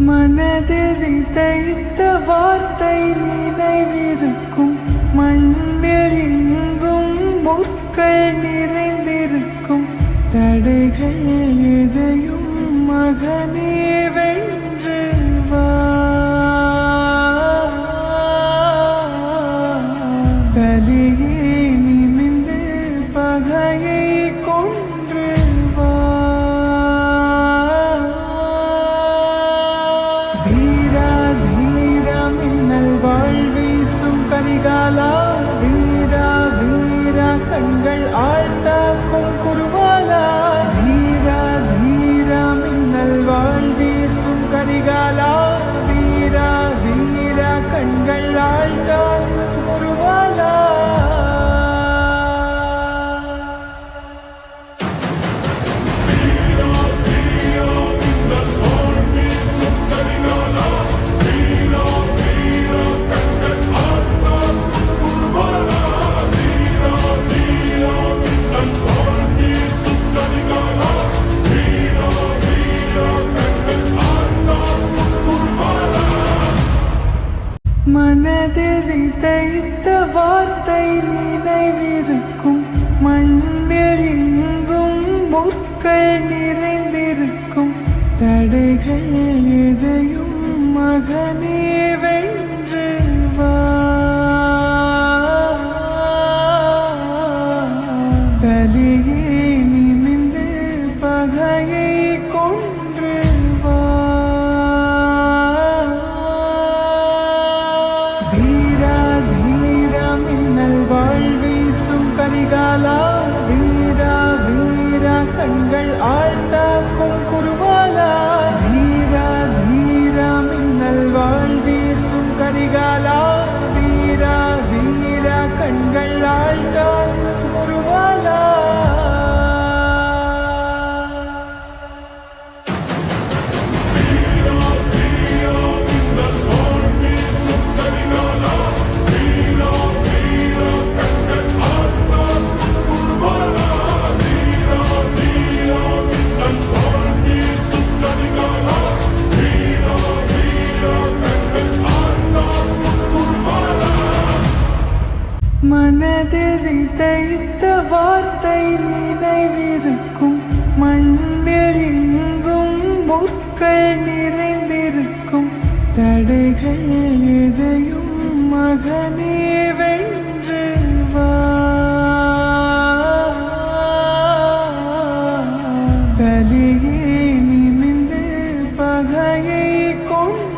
மனதில் விதைத்த வார்த்தை நினைவிருக்கும். மண்ணில் எங்கும் முற்கள் நிறைந்திருக்கும். தடைகள் எதையும் மகனே வென்று வா. கலியே நிமிந்து பகையை கொன்று வா. வீரா வீரா மின்னல் வாழ்வீசும் கரிகாலா. வீரா வீரா கண்கள் ஆழ்த்தாக்கும் குருவாலா. வீரா வீரா மின்னல் வாழ்வீசும் கரிகாலா. வீரா வீரா கண்கள் ஆழ்த்தாக்கும் குருவாலா. மனதில் விதைத்த வார்த்தை நினைவிருக்கும். மண்ணில் எங்கும் முற்கள் நிறைந்திருக்கும். தடைகள் எதையும் மகனே வென்று வா. கலியே நிமிந்து பகையை கொன்று வா. வீரா வீரா மின்னல் வாழ்வீசும் கரிகாலா. வீரா வீரா கண்கள் ஆழ்த்தாக்கும் குருவாலா. வீரா வீரா மின்னல் வாழ்வீசும் கரிகாலா. வீரா வீரா கண்கள் ஆழ்த்தாக்கும் குருவாலா. மனதில் விதைத்த வார்த்தை நினைவிருக்கும். மண்ணில் எங்கும் முற்கள் நிறைந்திருக்கும். தடைகள் எதையும் மகனே வென்று வா. கலியே நிமிந்து பகையை கொன்று